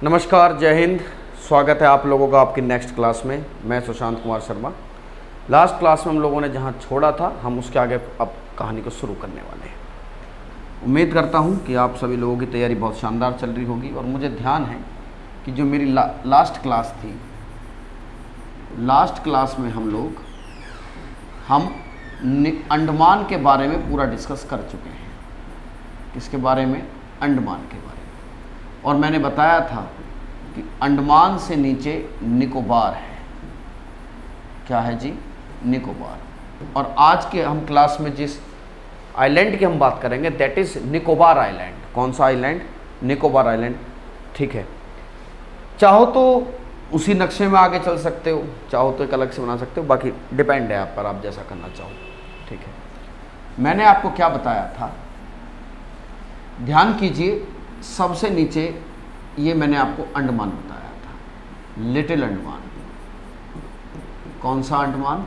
नमस्कार, जय हिंद। स्वागत है आप लोगों का आपकी नेक्स्ट क्लास में। मैं सुशांत कुमार शर्मा। लास्ट क्लास में हम लोगों ने जहां छोड़ा था हम उसके आगे अब कहानी को शुरू करने वाले हैं। उम्मीद करता हूं कि आप सभी लोगों की तैयारी बहुत शानदार चल रही होगी। और मुझे ध्यान है कि जो मेरी लास्ट क्लास थी, लास्ट क्लास में हम अंडमान के बारे में पूरा डिस्कस कर चुके हैं। किसके बारे में? अंडमान के बारे में। और मैंने बताया था कि अंडमान से नीचे निकोबार है। क्या है जी? निकोबार। और आज के हम क्लास में जिस आइलैंड की हम बात करेंगे दैट इज़ निकोबार आइलैंड। कौन सा आइलैंड? निकोबार आइलैंड। ठीक है, चाहो तो उसी नक्शे में आगे चल सकते हो, चाहो तो एक अलग से बना सकते हो, बाकी डिपेंड है आप पर, आप जैसा करना चाहो। ठीक है, मैंने आपको क्या बताया था, ध्यान कीजिए। सबसे नीचे ये मैंने आपको अंडमान बताया था, लिटिल अंडमान। कौन सा अंडमान?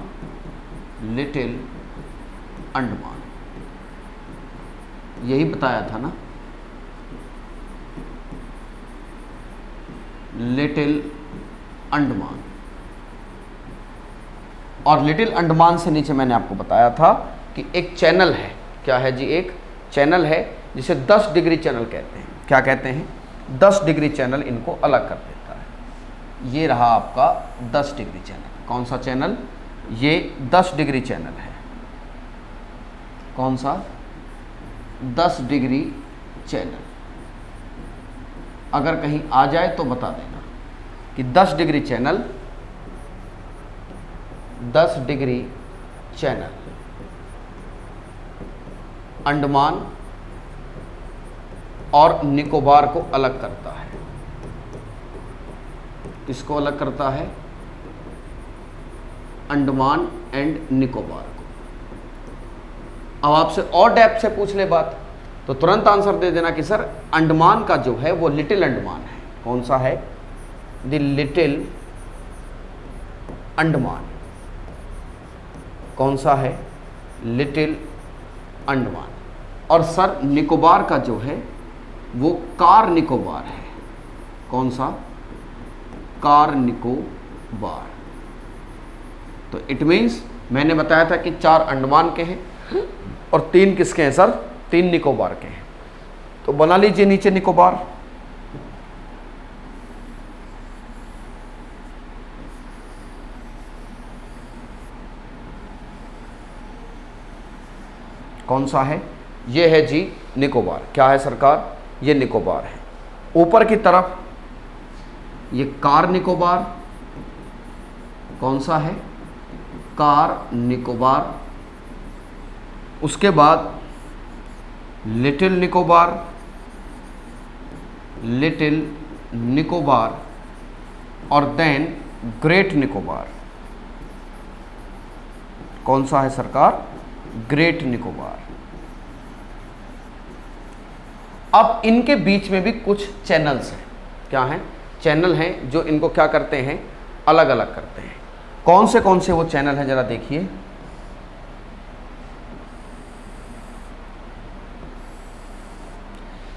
लिटिल अंडमान, यही बताया था ना, लिटिल अंडमान। और लिटिल अंडमान से नीचे मैंने आपको बताया था कि एक चैनल है। क्या है जी? एक चैनल है जिसे 10 डिग्री चैनल कहते हैं। क्या कहते हैं? 10 डिग्री चैनल इनको अलग कर देता है। ये रहा आपका 10 डिग्री चैनल। कौन सा चैनल? ये 10 डिग्री चैनल है। कौन सा? 10 डिग्री चैनल। अगर कहीं आ जाए तो बता देना कि 10 degree channel, 10 degree channel Andaman और निकोबार को अलग करता है। किसको अलग करता है? अंडमान एंड निकोबार को। अब आपसे और डेप्थ से पूछ ले बात तो तुरंत आंसर दे देना कि सर अंडमान का जो है वो लिटिल अंडमान है। कौन सा है? The little Andaman. कौन सा है? लिटिल अंडमान। और सर निकोबार का जो है वो कार निकोबार है। कौन सा? कार निकोबार। तो इट मीन्स मैंने बताया था कि 4 अंडमान के हैं और 3 किसके हैं सर? 3 निकोबार के हैं। तो बना लीजिए नीचे निकोबार। कौन सा है? ये है जी निकोबार। क्या है सरकार? ये निकोबार है। ऊपर की तरफ ये कार निकोबार। कौन सा है? कार निकोबार। उसके बाद लिटिल निकोबार, लिटिल निकोबार और देन ग्रेट निकोबार। कौन सा है सरकार? ग्रेट निकोबार। अब इनके बीच में भी कुछ चैनल्स हैं। क्या हैं? चैनल हैं जो इनको क्या करते हैं? अलग अलग करते हैं। कौन से वो चैनल हैं जरा देखिए।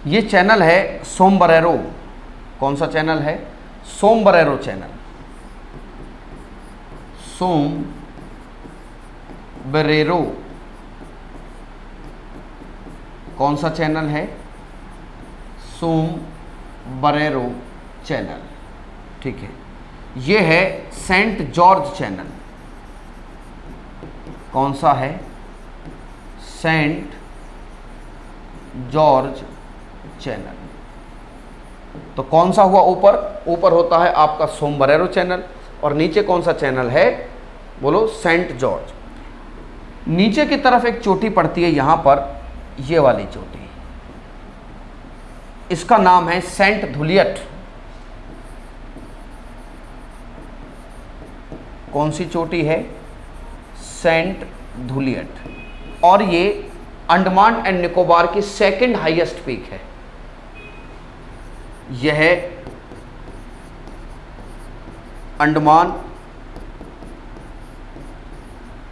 ये चैनल है सोमबरेरो। कौन सा चैनल है? सोमबरेरो चैनल। सोमबरेरो कौन सा चैनल है? सोमबरेरो चैनल। ठीक है, ये है सेंट जॉर्ज चैनल। कौन सा है? Saint George Channel. तो कौन सा हुआ ऊपर? ऊपर होता है आपका सोमबरेरो चैनल और नीचे कौन सा चैनल है? बोलो, सेंट जॉर्ज। नीचे की तरफ एक चोटी पड़ती है यहां पर, ये वाली चोटी, इसका नाम है सेंट धुलियट। कौन सी चोटी है? सेंट धुलियट। और ये अंडमान एंड निकोबार की सेकंड हाईएस्ट पीक है। यह अंडमान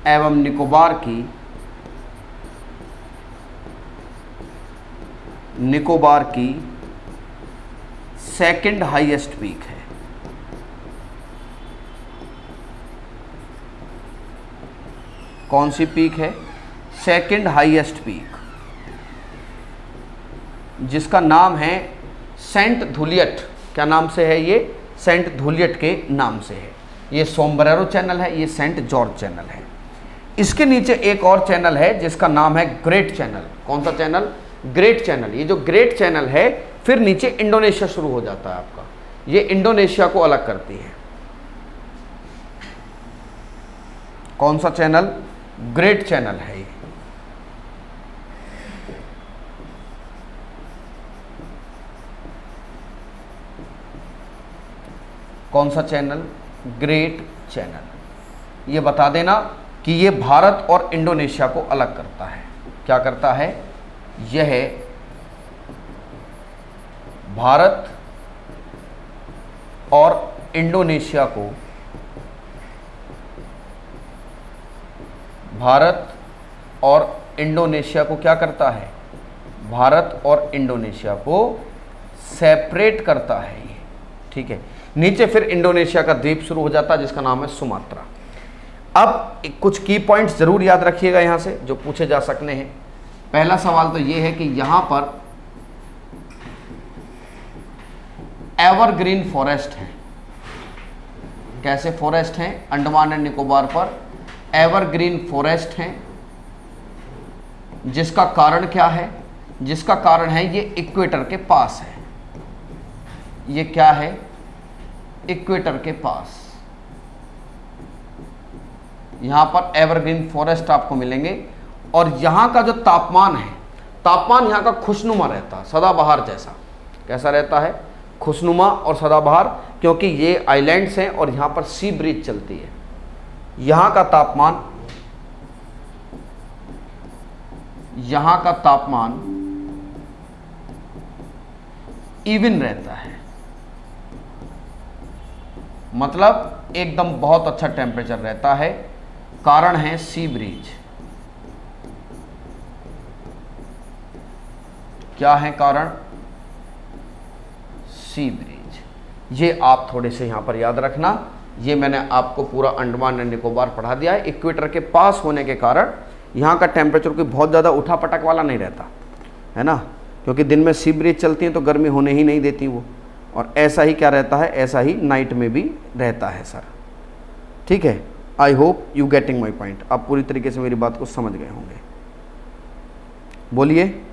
एवं निकोबार की सेकंड हाईएस्ट पीक है। कौन सी पीक है? सेकंड हाईएस्ट पीक, जिसका नाम है सेंट धुलियट। क्या नाम से है ये? सेंट धुलियट के नाम से है। ये सोमब्रेरो चैनल है, ये सेंट जॉर्ज चैनल है। इसके नीचे एक और चैनल है जिसका नाम है ग्रेट चैनल। कौन सा चैनल? Great channel. ये जो ग्रेट चैनल है, फिर नीचे इंडोनेशिया शुरू हो जाता है आपका। ये इंडोनेशिया को अलग करती है। कौन सा चैनल? ग्रेट चैनल है ये। कौन सा चैनल? Great channel. ये बता देना कि ये भारत और इंडोनेशिया को अलग करता है। क्या करता है? यह भारत और इंडोनेशिया को, भारत और इंडोनेशिया को क्या करता है? भारत और इंडोनेशिया को सेपरेट करता है ये। ठीक है। नीचे फिर इंडोनेशिया का द्वीप शुरू हो जाता है जिसका नाम है सुमात्रा। अब कुछ की पॉइंट्स जरूर याद रखिएगा यहां से जो पूछे जा सकते हैं। पहला सवाल तो ये है कि यहां पर एवरग्रीन फॉरेस्ट है। कैसे फॉरेस्ट हैं? अंडमान एंड निकोबार पर एवरग्रीन फॉरेस्ट हैं। जिसका कारण क्या है? जिसका कारण है ये इक्वेटर के पास है। ये क्या है? इक्वेटर के पास। यहां पर एवरग्रीन फॉरेस्ट आपको मिलेंगे और यहां का जो तापमान है, तापमान यहां का खुशनुमा रहता है, सदाबहार जैसा। कैसा रहता है? खुशनुमा और सदाबहार, क्योंकि ये आइलैंड्स हैं और यहां पर सी ब्रीज चलती है। यहां का तापमान, यहां का तापमान इवन रहता है, मतलब एकदम बहुत अच्छा टेम्परेचर रहता है। कारण है सी ब्रीज। क्या है कारण? Sea breeze. ये आप थोड़े से यहां पर याद रखना। ये मैंने आपको पूरा अंडमान एंड निकोबार पढ़ा दिया है। इक्वेटर के पास होने के कारण यहां का टेम्परेचर कोई बहुत ज़्यादा उठा पटक वाला नहीं रहता है ना, क्योंकि दिन में सी ब्रीज चलती है तो गर्मी होने ही नहीं देती वो। और ऐसा ही क्या रहता है? ऐसा ही नाइट में भी रहता है सर। ठीक है। I hope you getting my point. आप पूरी तरीके से मेरी बात को समझ गए होंगे। बोलिए।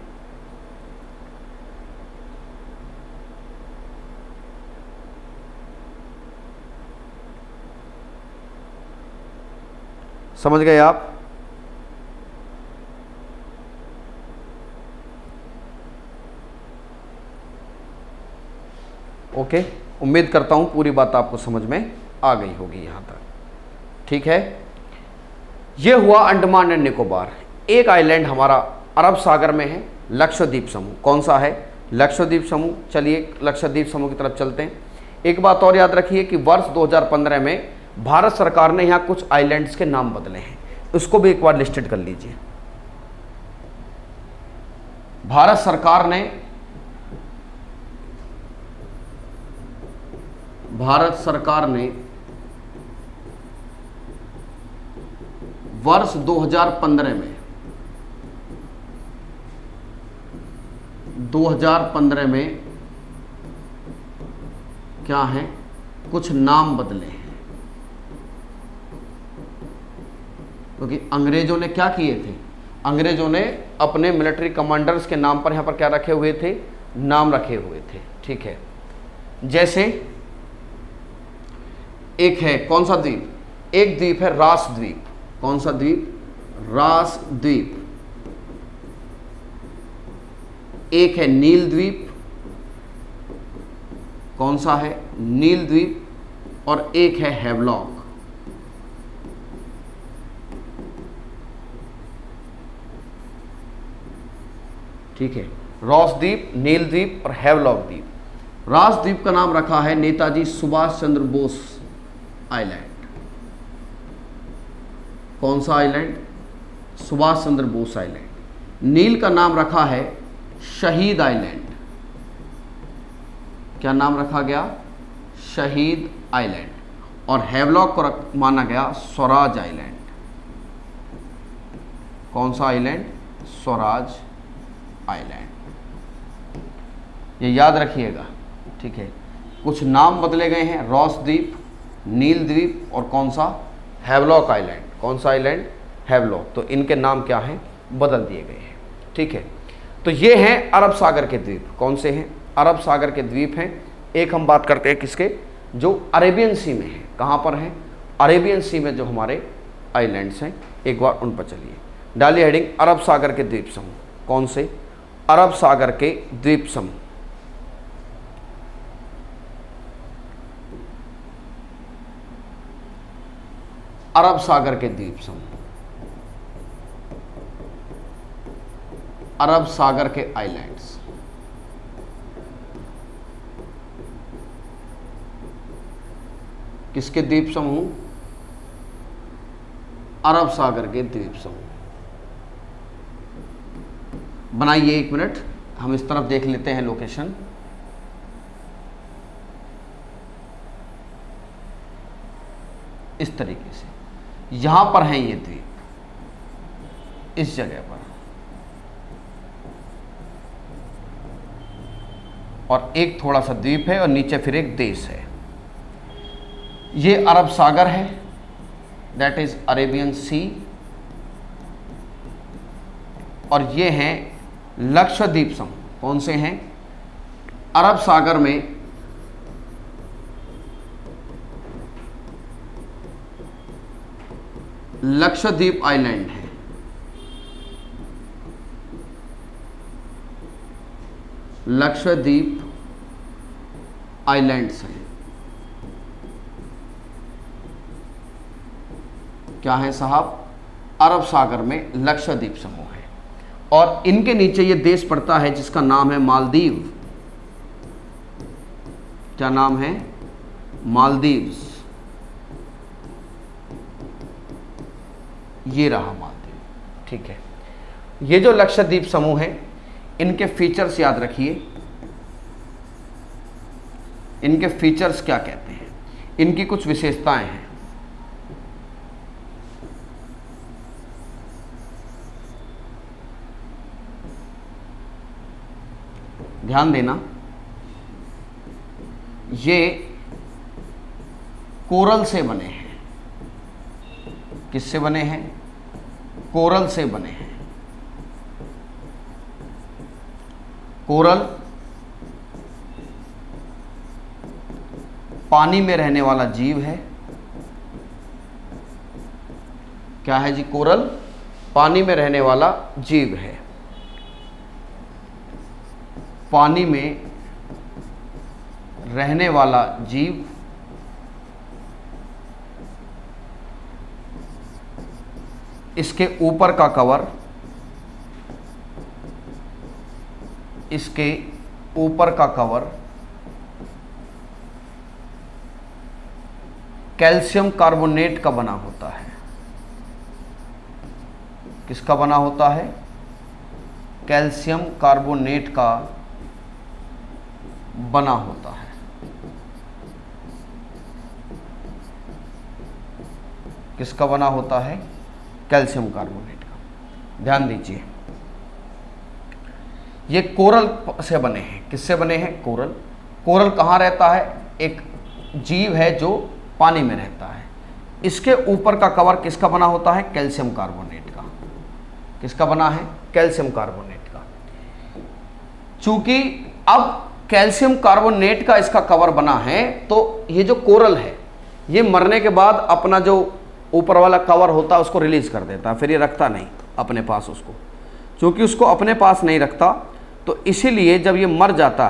समझ गए आप? ओके। उम्मीद करता हूं पूरी बात आपको समझ में आ गई होगी यहां तक। ठीक है। यह हुआ अंडमान एंड निकोबार। एक आइलैंड हमारा अरब सागर में है, लक्षद्वीप समूह। कौन सा है? लक्षद्वीप समूह। चलिए लक्षद्वीप समूह की तरफ चलते हैं। एक बात और याद रखिए कि वर्ष 2015 में भारत सरकार ने यहाँ कुछ आइलैंड्स के नाम बदले हैं, उसको भी एक बार लिस्टेड कर लीजिए। भारत सरकार ने वर्ष 2015 में क्या है? कुछ नाम बदले हैं, क्योंकि अंग्रेजों ने क्या किए थे? अंग्रेजों ने अपने मिलिट्री कमांडर्स के नाम पर यहां पर क्या रखे हुए थे? नाम रखे हुए थे। ठीक है। जैसे एक है कौन सा द्वीप? एक द्वीप है रास द्वीप। कौन सा द्वीप? रास द्वीप। एक है नील द्वीप। कौन सा है? नील द्वीप। और एक है हैवलॉक। ठीक है। रॉस द्वीप, नील द्वीप और हैवलॉक द्वीप। रास द्वीप का नाम रखा है नेताजी सुभाष चंद्र बोस आइलैंड। कौन सा आइलैंड? सुभाष चंद्र बोस आइलैंड। नील का नाम रखा है शहीद आइलैंड। क्या नाम रखा गया? शहीद आइलैंड। और हैवलॉक को माना गया स्वराज आइलैंड। कौन सा आइलैंड? स्वराज आइलैंड। ये याद रखिएगा, ठीक है। कुछ नाम बदले गए हैं, रॉस द्वीप, नील द्वीप और कौन सा? Havelock island. कौन सा आइलैंड? हैवलॉक। तो इनके नाम क्या हैं? बदल दिए गए हैं, ठीक है। तो ये हैं अरब सागर के द्वीप। कौन से हैं? अरब सागर के द्वीप हैं। एक हम बात करते हैं किसके? जो अरेबियन सी में है। कहाँ पर हैं? अरेबियन सी में जो हमारे आइलैंड्स हैं, एक बार उन पर चलिए। डालिए हेडिंग अरब सागर के द्वीप समूह। कौन से? अरब सागर के द्वीप समूह। अरब सागर के द्वीप समूह, अरब सागर के आइलैंड्स। किसके द्वीप समूह? अरब सागर के द्वीप समूह। बनाइए, 1 मिनट, हम इस तरफ देख लेते हैं लोकेशन। इस तरीके से यहां पर हैं ये द्वीप, इस जगह पर। और एक थोड़ा सा द्वीप है और नीचे फिर एक देश है। ये अरब सागर है, दैट इज अरेबियन सी। और ये हैं लक्षद्वीप समूह। कौन से हैं? अरब सागर में लक्षद्वीप आइलैंड है। लक्षद्वीप आइलैंड्स हैं। क्या है साहब? अरब सागर में लक्षद्वीप समूह है। और इनके नीचे ये देश पड़ता है जिसका नाम है मालदीव। क्या नाम है? मालदीव्स। ये रहा मालदीव, ठीक है। ये जो लक्षद्वीप समूह है, इनके फीचर्स याद रखिए। इनके फीचर्स क्या कहते हैं? इनकी कुछ विशेषताएं हैं। ध्यान देना, ये कोरल से बने हैं। किससे बने हैं? कोरल से बने हैं। कोरल पानी में रहने वाला जीव है। क्या है जी? कोरल पानी में रहने वाला जीव है। पानी में रहने वाला जीव इसके ऊपर का कवर, इसके ऊपर का कवर कैल्शियम कार्बोनेट का बना होता है। किसका बना होता है? कैल्शियम कार्बोनेट का बना होता है। किसका बना होता है? कैल्शियम कार्बोनेट का। ध्यान दीजिए, ये कोरल से बने हैं। किससे बने हैं? कोरल। कोरल कहाँ रहता है? एक जीव है जो पानी में रहता है। इसके ऊपर का कवर किसका बना होता है? कैल्शियम कार्बोनेट का। किसका बना है? कैल्शियम कार्बोनेट का। चूंकि अब कैल्शियम कार्बोनेट का इसका कवर बना है, तो ये जो कोरल है, ये मरने के बाद अपना जो ऊपर वाला कवर होता है उसको रिलीज कर देता है, फिर ये रखता नहीं अपने पास उसको। क्योंकि उसको अपने पास नहीं रखता, तो इसीलिए जब ये मर जाता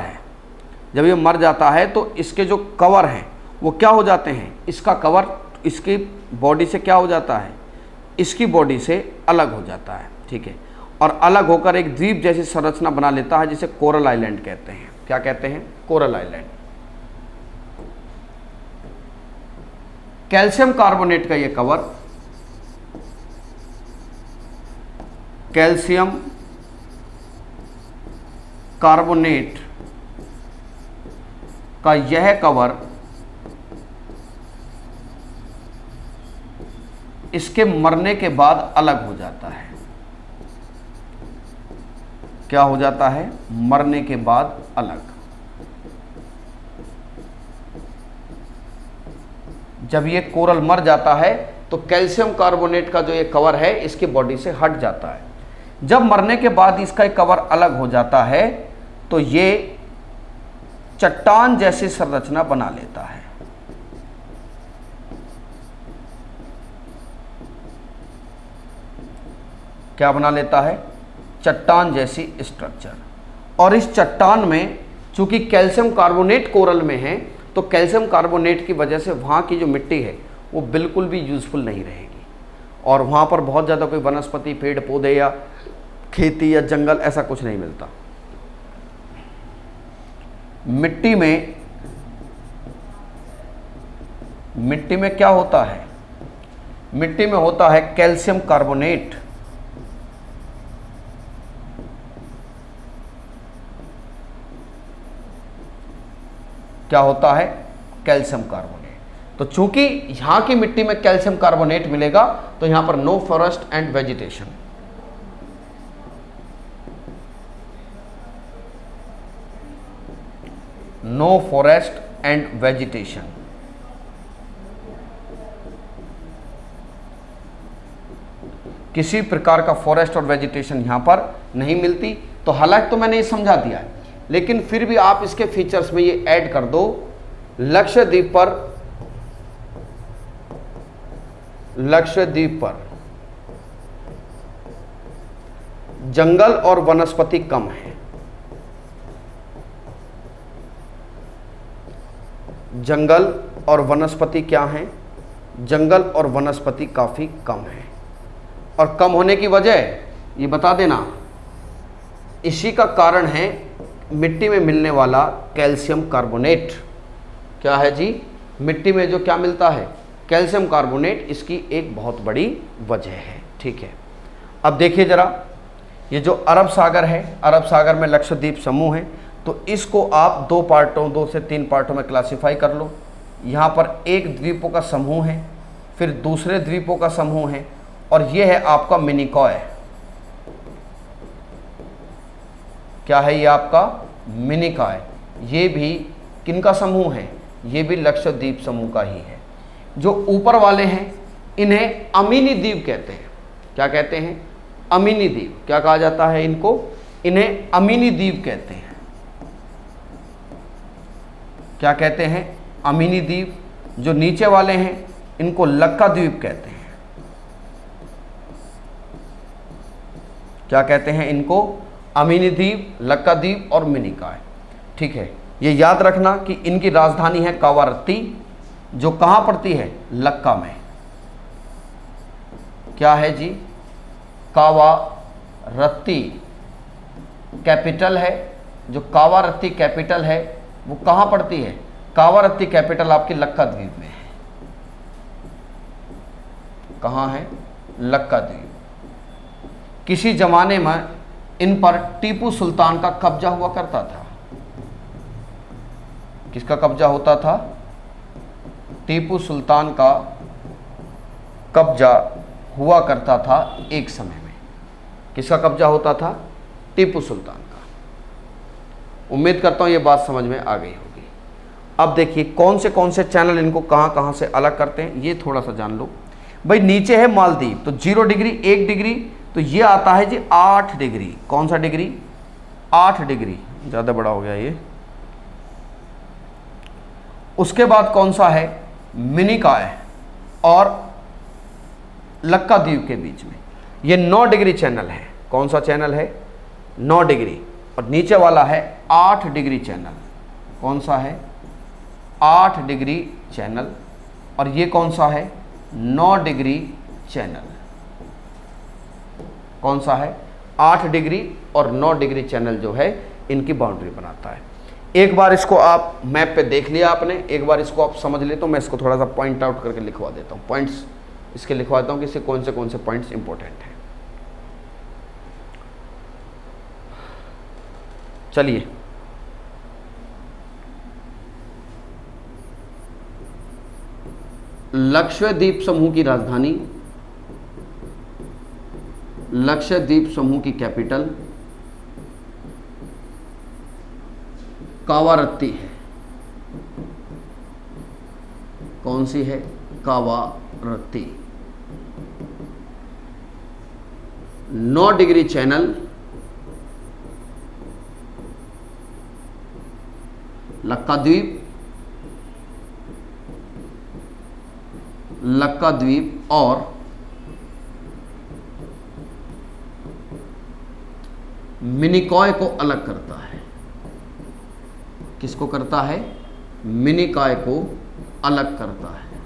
है, तो इसके जो कवर हैं वो क्या हो जाते हैं? इसका कवर इसकी बॉडी से क्या हो जाता है? इसकी बॉडी से अलग हो जाता है, ठीक है। और अलग होकर एक द्वीप जैसी संरचना बना लेता है, जिसे कोरल आइलैंड कहते हैं। क्या कहते हैं? Coral island. कैल्शियम कार्बोनेट का ये कवर, कैल्शियम कार्बोनेट का यह कवर इसके मरने के बाद अलग हो जाता है। क्या हो जाता है? मरने के बाद अलग। जब ये कोरल मर जाता है तो कैल्शियम कार्बोनेट का जो ये कवर है इसकी बॉडी से हट जाता है। जब मरने के बाद इसका एक कवर अलग हो जाता है तो ये चट्टान जैसी संरचना बना लेता है। क्या बना लेता है? चट्टान जैसी स्ट्रक्चर। और इस चट्टान में चूंकि कैल्शियम कार्बोनेट कोरल में है तो कैल्शियम कार्बोनेट की वजह से वहाँ की जो मिट्टी है वो बिल्कुल भी यूज़फुल नहीं रहेगी और वहाँ पर बहुत ज़्यादा कोई वनस्पति, पेड़ पौधे या खेती या जंगल ऐसा कुछ नहीं मिलता। मिट्टी में क्या होता है? मिट्टी में होता है कैल्शियम कार्बोनेट। क्या होता है? Calcium carbonate. तो चूंकि यहां की मिट्टी में कैल्शियम कार्बोनेट मिलेगा तो यहां पर no forest and vegetation. No forest and vegetation. किसी प्रकार का फॉरेस्ट और वेजिटेशन यहां पर नहीं मिलती। तो हालांकि तो मैंने ये समझा दिया है लेकिन फिर भी आप इसके फीचर्स में ये ऐड कर दो। लक्षद्वीप पर जंगल और वनस्पति कम है। जंगल और वनस्पति क्या हैं? जंगल और वनस्पति काफी कम है। और कम होने की वजह ये बता देना, इसी का कारण है मिट्टी में मिलने वाला कैल्शियम कार्बोनेट। क्या है जी? मिट्टी में जो क्या मिलता है? कैल्शियम कार्बोनेट, इसकी एक बहुत बड़ी वजह है। ठीक है, अब देखिए जरा, ये जो अरब सागर है, अरब सागर में लक्षद्वीप समूह है, तो इसको आप दो से तीन पार्टों में क्लासिफाई कर लो। यहाँ पर एक द्वीपों का समूह है, फिर दूसरे द्वीपों का समूह है, और ये है आपका मिनिकॉय। क्या है ये आपका? मिनिकॉय। ये भी किनका समूह है? ये भी लक्षद्वीप समूह का ही है। जो ऊपर वाले हैं इन्हें अमीनी द्वीप कहते हैं। क्या कहते हैं? अमीनी द्वीप। क्या कहा जाता है इनको? इन्हें अमीनी द्वीप कहते हैं। क्या कहते हैं? अमीनी द्वीप। जो नीचे वाले हैं इनको लक्का द्वीप कहते हैं। क्या कहते हैं इनको? अमीनी द्वीप, लक्का द्वीप और मिनिकॉय। ठीक है, ये याद रखना कि इनकी राजधानी है कावारत्ती, जो कहां पड़ती है? लक्का में। क्या है जी? कावारत्ती कैपिटल है। जो कावारत्ती कैपिटल है वो कहां पड़ती है? कावारत्ती कैपिटल आपकी लक्का द्वीप में है। कहां है? लक्का द्वीप। किसी जमाने में इन पर टीपू सुल्तान का कब्जा हुआ करता था। किसका कब्जा होता था? टीपू सुल्तान का कब्जा हुआ करता था एक समय में। किसका कब्जा होता था? टीपू सुल्तान का। उम्मीद करता हूं ये बात समझ में आ गई होगी। अब देखिए कौन से चैनल इनको कहां से अलग करते हैं, ये थोड़ा सा जान लो। भाई नीचे है मालदीव, तो 0 डिग्री, 1 डिग्री, तो ये आता है जी 8 डिग्री। कौन सा डिग्री? 8 डिग्री। ज़्यादा बड़ा हो गया ये। उसके बाद कौन सा है? मिनिकॉय और लक्का द्वीप के बीच में ये 9 डिग्री चैनल है। कौन सा चैनल है? 9 डिग्री। और नीचे वाला है 8 डिग्री चैनल। कौन सा है? 8 डिग्री चैनल। और ये कौन सा है? 9 डिग्री चैनल। कौन सा है? 8 डिग्री और 9 डिग्री चैनल जो है इनकी बाउंड्री बनाता है। एक बार इसको आप मैप पे देख लिया आपने, एक बार इसको आप समझ ले, तो मैं इसको थोड़ा सा पॉइंट आउट करके लिखवा देता हूँ। पॉइंट्स इसके लिखवा देता हूँ कि इससे कौन से पॉइंट्स इंपॉर्टेंट हैं। चलिए, लक्षद्वीप समूह की राजधानी, लक्षद्वीप समूह की कैपिटल कावारत्ती है। कौन सी है? कावारत्ती। 9 डिग्री चैनल लक्काद्वीप, लक्काद्वीप और मिनिकॉय को अलग करता है। किसको करता है? मिनिकॉय को अलग करता है।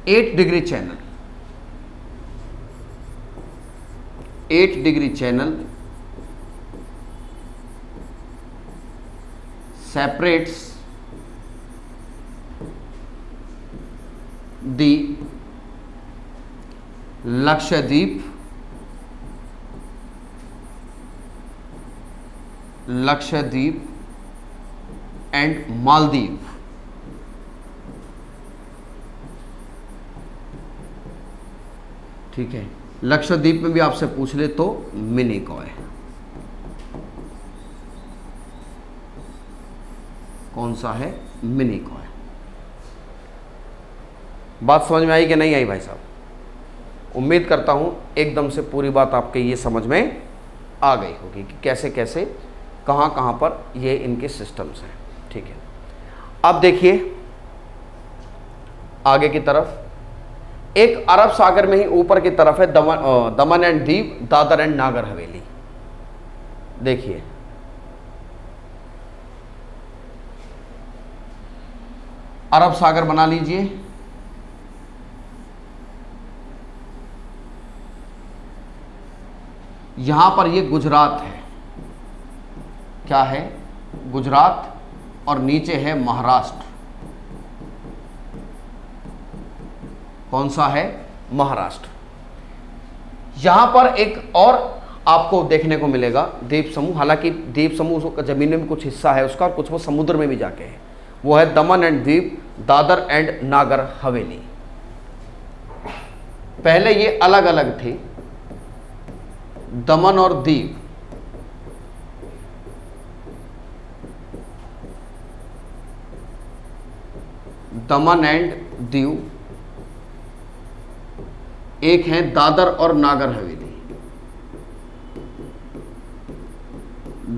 8 degree channel, 8 degree channel separates the Lakshadweep, Lakshadweep and Maldives। ठीक है, लक्षद्वीप में भी आपसे पूछ ले तो मिनिकॉय। कौन सा है? मिनिकॉय। बात समझ में आई कि नहीं आई भाई साहब? उम्मीद करता हूं एकदम से पूरी बात आपके ये समझ में आ गई होगी कि कैसे कैसे कहां कहां पर ये इनके सिस्टम्स हैं। ठीक है, अब देखिए आगे की तरफ, एक अरब सागर में ही ऊपर की तरफ है दमन एंड दीव, दादर एंड नागर हवेली। देखिए अरब सागर बना लीजिए, यहां पर ये गुजरात है। क्या है? गुजरात, और नीचे है महाराष्ट्र। कौन सा है? महाराष्ट्र। यहां पर एक और आपको देखने को मिलेगा द्वीप समूह, हालांकि द्वीप समूह का जमीन में भी कुछ हिस्सा है उसका, और कुछ वो समुद्र में भी जाके है। वो है दमन एंड दीव, दादर एंड नागर हवेली। पहले ये अलग अलग थे, दमन और दीव। दमन एंड दीव, एक है दादर और नागर हवेली।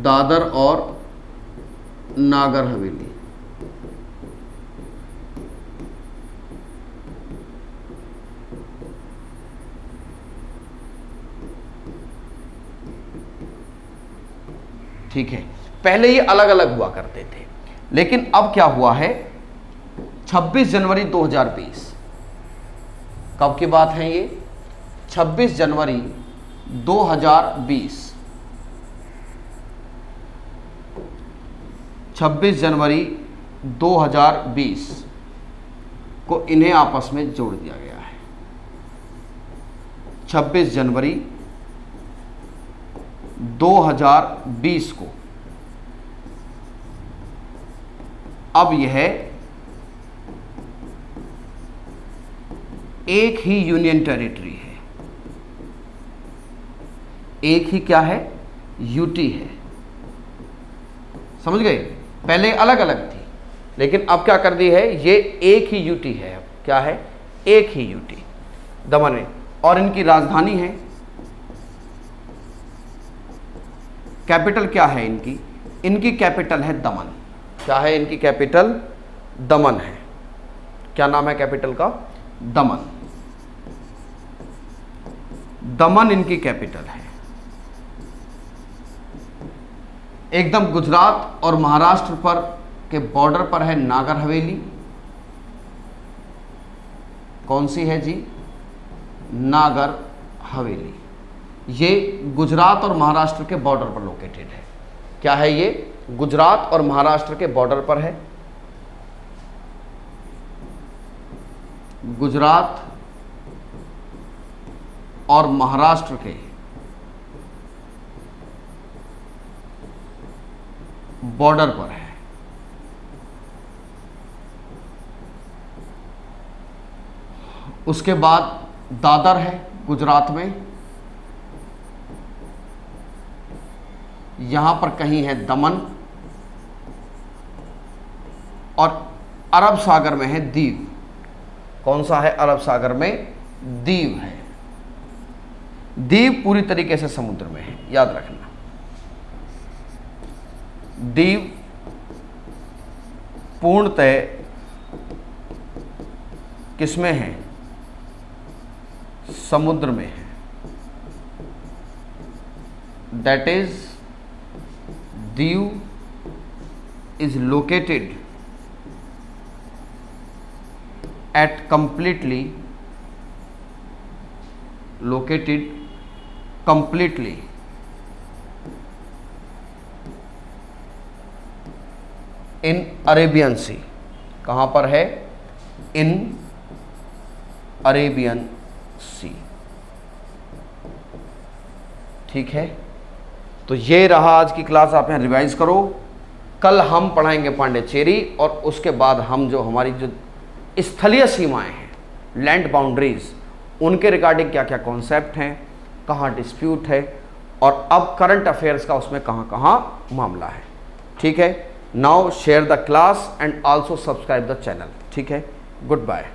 दादर और नागर हवेली। ठीक है, पहले ये अलग अलग हुआ करते थे, लेकिन अब क्या हुआ है? 26 जनवरी 2020, कब की बात है ये? 26 जनवरी 2020। 26 जनवरी 2020 को इन्हें आपस में जोड़ दिया गया है। 26 जनवरी 2020 को अब यह एक ही यूनियन टेरिटरी है। एक ही क्या है? यूटी है। समझ गए? पहले अलग अलग थी, लेकिन अब क्या कर दी है? ये एक ही यूटी है। अब क्या है? एक ही यूटी दमन में, और इनकी राजधानी है, कैपिटल क्या है इनकी? इनकी कैपिटल है दमन। क्या है इनकी कैपिटल? दमन है। क्या नाम है कैपिटल का? दमन। दमन इनकी कैपिटल है। एकदम गुजरात और महाराष्ट्र पर के बॉर्डर पर है नागर हवेली। कौन सी है जी? नागर हवेली। ये गुजरात और महाराष्ट्र के बॉर्डर पर लोकेटेड है। क्या है ये? गुजरात और महाराष्ट्र के बॉर्डर पर है। गुजरात और महाराष्ट्र के बॉर्डर पर है। उसके बाद दादर है गुजरात में, यहां पर कहीं है दमन, और अरब सागर में है दीव। कौन सा है? अरब सागर में दीव है। दीव पूरी तरीके से समुद्र में है, याद रखना। दीव पूर्णतः किसमें है? समुद्र में है। That is Diu is located at completely in Arabian Sea. कहाँ पर है? In Arabian Sea. ठीक है, तो ये रहा आज की क्लास। आप यहाँ रिवाइज करो। कल हम पढ़ाएंगे पांडिचेरी, और उसके बाद हम जो हमारी जो स्थलीय सीमाएं हैं, लैंड बाउंड्रीज, उनके रिगार्डिंग क्या क्या कॉन्सेप्ट हैं, कहाँ डिस्प्यूट है, और अब करंट अफेयर्स का उसमें कहाँ कहाँ मामला है। ठीक है, now share the class and also subscribe the channel. ठीक है, गुड बाय।